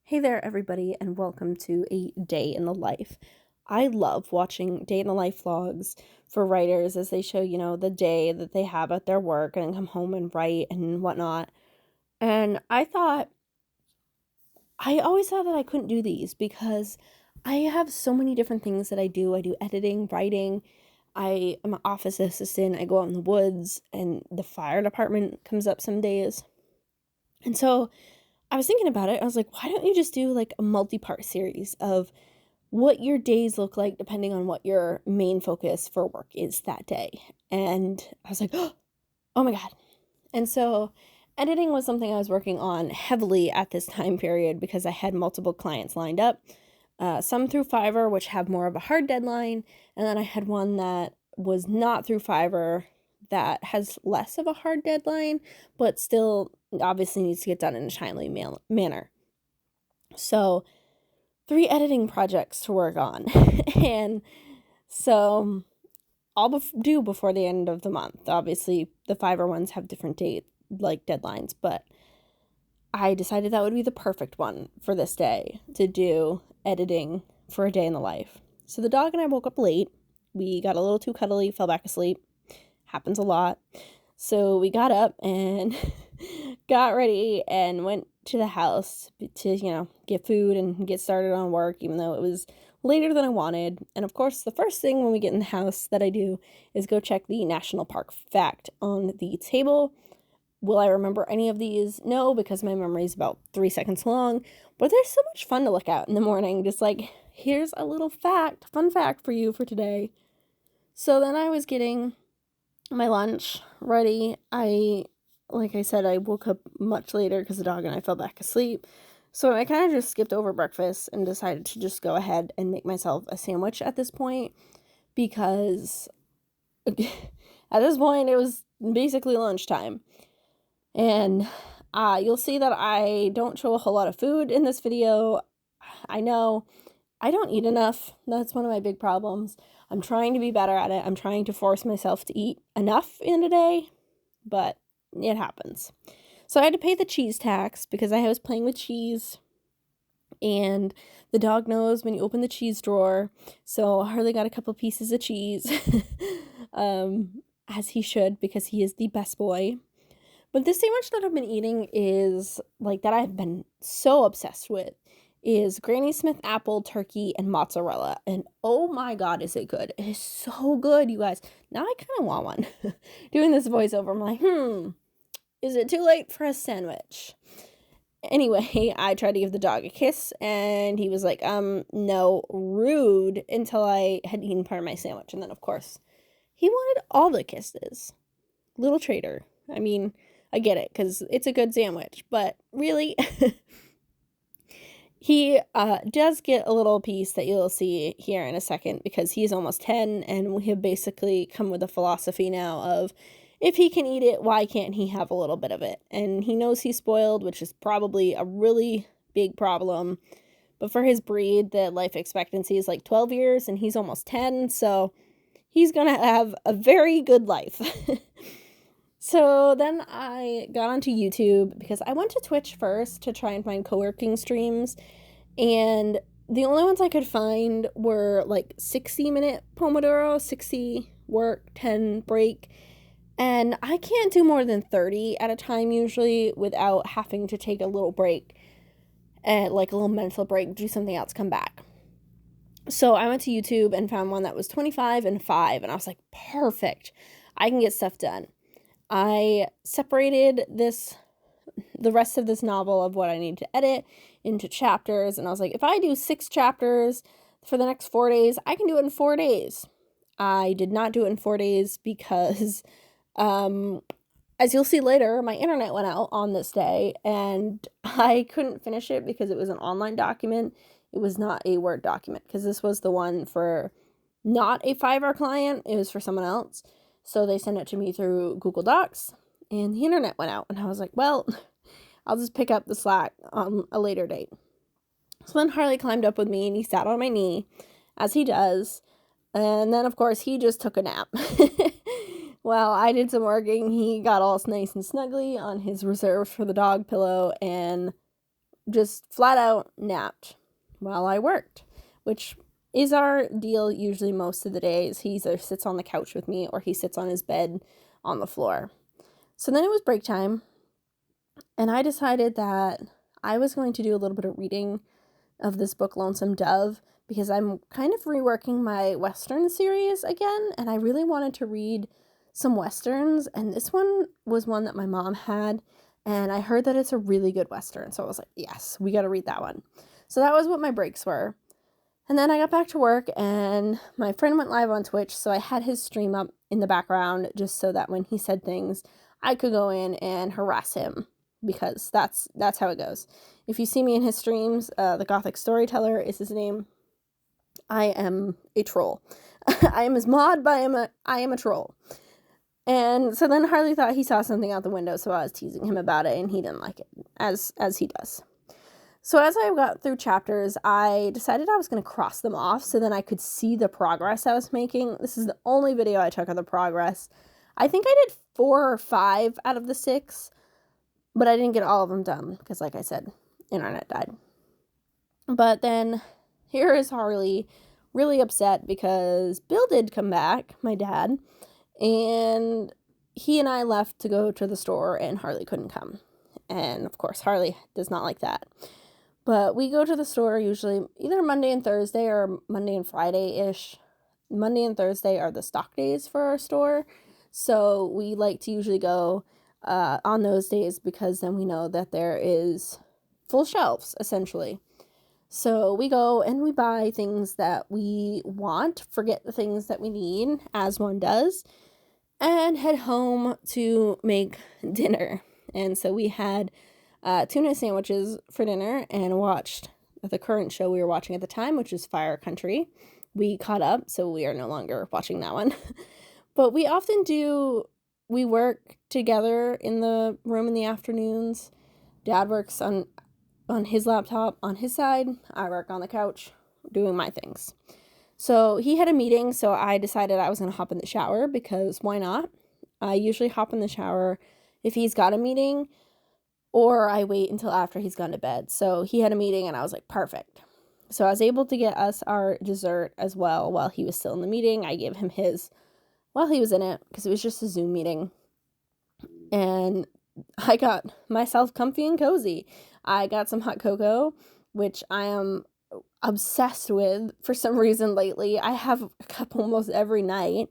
Hey there, everybody, and welcome to a day in the life. I love watching day in the life vlogs for writers as they show, the day that they have at their work and then come home and write and whatnot. And I always thought that I couldn't do these because I have so many different things that I do. I do editing, writing. I am an office assistant. I go out in the woods, and the fire department comes up some days. And so I was thinking about it. I was like, why don't you just do like a multi-part series of what your days look like depending on what your main focus for work is that day? And I was like, oh my God. And so editing was something I was working on heavily at this time period because I had multiple clients lined up, some through Fiverr, which have more of a hard deadline. And then I had one that was not through Fiverr that has less of a hard deadline, but still obviously needs to get done in a timely manner. So 3 editing projects to work on. And so I'll do before the end of the month. Obviously, the Fiverr ones have different deadlines, but I decided that would be the perfect one for this day to do editing for a day in the life. So the dog and I woke up late. We got a little too cuddly, fell back asleep. Happens a lot. So we got up and got ready and went to the house to, get food and get started on work, even though it was later than I wanted. And of course, the first thing when we get in the house that I do is go check the national park fact on the table. Will I remember any of these? No, because my memory is about 3 seconds long. But they're so much fun to look at in the morning. Just like, here's a little fun fact for you for today. So then I was getting my lunch ready. Like I said, I woke up much later because the dog and I fell back asleep. So I kind of just skipped over breakfast and decided to just go ahead and make myself a sandwich at this point because at this point it was basically lunchtime. And you'll see that I don't show a whole lot of food in this video. I know I don't eat enough. That's one of my big problems. I'm trying to be better at it. I'm trying to force myself to eat enough in a day, but it happens. So I had to pay the cheese tax because I was playing with cheese, and the dog knows when you open the cheese drawer. So Harley got a couple pieces of cheese, as he should, because he is the best boy. But this sandwich that I've been eating is like that I've been so obsessed with is Granny Smith apple, turkey, and mozzarella. And oh my God, is it good. It is so good, you guys. Now I kind of want one. Doing this voiceover, I'm like, is it too late for a sandwich? Anyway, I tried to give the dog a kiss, and he was like, no, rude, until I had eaten part of my sandwich. And then, of course, he wanted all the kisses. Little traitor. I mean, I get it, because it's a good sandwich, but really... He does get a little piece that you'll see here in a second because he's almost 10, and we have basically come with a philosophy now of if he can eat it, why can't he have a little bit of it? And he knows he's spoiled, which is probably a really big problem. But for his breed, the life expectancy is like 12 years, and he's almost 10, so he's going to have a very good life. So then I got onto YouTube because I went to Twitch first to try and find co-working streams, and the only ones I could find were like 60-minute Pomodoro, 60 work, 10 break, and I can't do more than 30 at a time usually without having to take a little break, and like a little mental break, do something else, come back. So I went to YouTube and found one that was 25 and 5, and I was like, perfect, I can get stuff done. I separated the rest of this novel of what I need to edit into chapters, and I was like, if I do 6 chapters for the next 4 days, I can do it in 4 days. I did not do it in 4 days because, as you'll see later, my internet went out on this day, and I couldn't finish it because it was an online document. It was not a Word document, because this was the one for not a Fiverr client. It was for someone else. So they sent it to me through Google Docs, and the internet went out. And I was like, well, I'll just pick up the slack on a later date. So then Harley climbed up with me, and he sat on my knee, as he does. And then, of course, he just took a nap. Well, I did some working. He got all nice and snuggly on his reserved for the dog pillow and just flat out napped while I worked, which is our deal usually most of the days. He either sits on the couch with me or he sits on his bed on the floor. So then it was break time, and I decided that I was going to do a little bit of reading of this book, Lonesome Dove, because I'm kind of reworking my Western series again, and I really wanted to read some Westerns, and this one was one that my mom had, and I heard that it's a really good Western, so I was like, yes, we got to read that one. So that was what my breaks were. And then I got back to work, and my friend went live on Twitch, so I had his stream up in the background just so that when he said things, I could go in and harass him, because that's how it goes. If you see me in his streams, the Gothic Storyteller is his name. I am a troll. I am his mod, but I am a troll. And so then Harley thought he saw something out the window, so I was teasing him about it, and he didn't like it, as he does. So as I got through chapters, I decided I was going to cross them off so then I could see the progress I was making. This is the only video I took of the progress. I think I did 4 or 5 out of the 6, but I didn't get all of them done because, like I said, internet died. But then here is Harley really upset because Bill did come back, my dad, and he and I left to go to the store and Harley couldn't come. And of course, Harley does not like that. But we go to the store usually either Monday and Thursday or Monday and Friday-ish. Monday and Thursday are the stock days for our store. So we like to usually go on those days because then we know that there is full shelves, essentially. So we go and we buy things that we want, forget the things that we need, as one does, and head home to make dinner. And so we had tuna sandwiches for dinner and watched the current show we were watching at the time, which is Fire Country. We caught up, so we are no longer watching that one. But we often we work together in the room in the afternoons. Dad works on his laptop on his side. I work on the couch doing my things. So he had a meeting, so I decided I was going to hop in the shower because why not? I usually hop in the shower if he's got a meeting, or I wait until after he's gone to bed. So he had a meeting and I was like, perfect. So I was able to get us our dessert as well while he was still in the meeting. I gave him his while he was in it because it was just a Zoom meeting. And I got myself comfy and cozy. I got some hot cocoa, which I am obsessed with for some reason lately. I have a cup almost every night,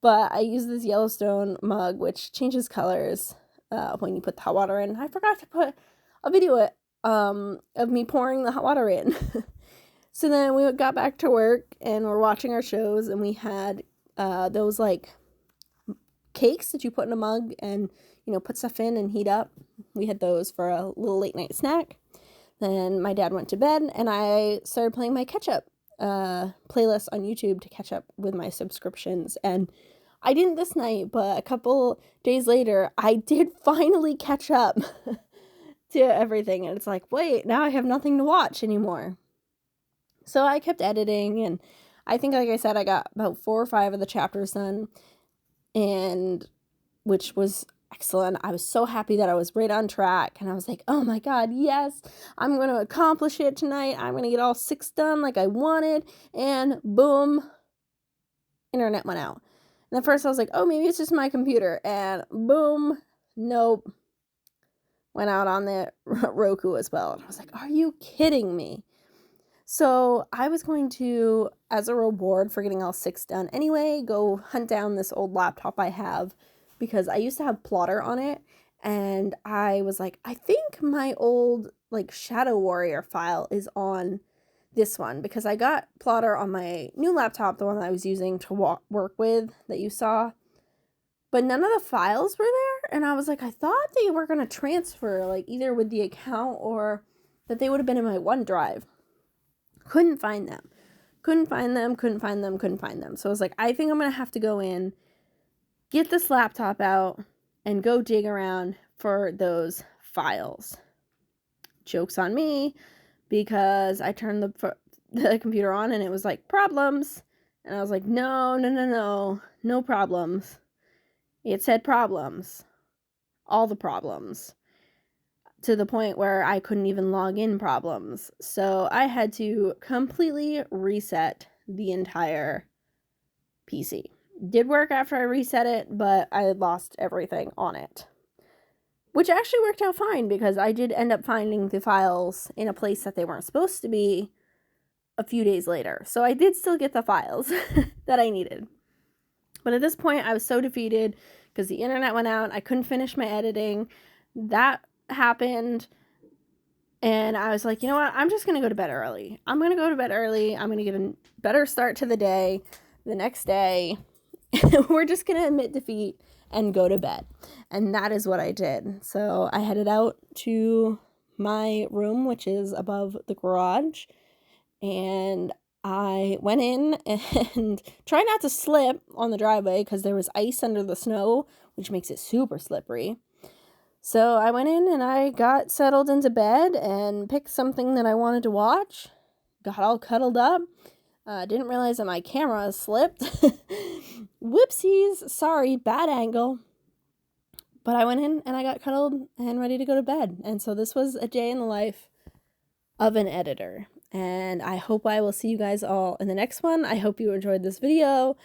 but I use this Yellowstone mug, which changes colors when you put the hot water in. I forgot to put a video of me pouring the hot water in. So then we got back to work and we're watching our shows, and we had those like cakes that you put in a mug and put stuff in and heat up. We had those for a little late night snack. Then my dad went to bed and I started playing my catch up playlist on YouTube to catch up with my subscriptions. And I didn't this night, but a couple days later, I did finally catch up to everything. And it's like, wait, now I have nothing to watch anymore. So I kept editing, and I think, like I said, I got about 4 or 5 of the chapters done, and which was excellent. I was so happy that I was right on track, and I was like, oh my god, yes, I'm going to accomplish it tonight. I'm going to get all 6 done like I wanted, and boom, internet went out. And at first I was like, oh, maybe it's just my computer, and boom, nope, went out on the Roku as well. And I was like, are you kidding me? So I was going to, as a reward for getting all 6 done anyway, go hunt down this old laptop I have, because I used to have Plotter on it, and I was like, I think my old Shadow Warrior file is on this one, because I got Plotter on my new laptop, the one that I was using to work with that you saw, but none of the files were there, and I was like, I thought they were going to transfer either with the account or that they would have been in my OneDrive. Couldn't find them. So I was like, I think I'm going to have to go in, get this laptop out, and go dig around for those files. Joke's on me, because I turned the computer on and it was like, problems. And I was like, no problems. It said problems. All the problems. to the point where I couldn't even log in problems. So I had to completely reset the entire PC. Did work after I reset it, but I had lost everything on it. Which actually worked out fine because I did end up finding the files in a place that they weren't supposed to be a few days later. So I did still get the files that I needed. But at this point, I was so defeated because the internet went out. I couldn't finish my editing. That happened. And I was like, you know what? I'm just going to go to bed early. I'm going to go to bed early. I'm going to get a better start to the day. The next day, we're just going to admit defeat and go to bed. And that is what I did. So I headed out to my room, which is above the garage. And I went in and tried not to slip on the driveway because there was ice under the snow, which makes it super slippery. So I went in and I got settled into bed and picked something that I wanted to watch. Got all cuddled up. Didn't realize that my camera slipped. Whoopsies. Sorry, bad angle. But I went in and I got cuddled and ready to go to bed. And so this was a day in the life of an editor. And I hope I will see you guys all in the next one. I hope you enjoyed this video.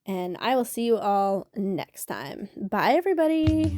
And I will see you all next time. Bye, everybody.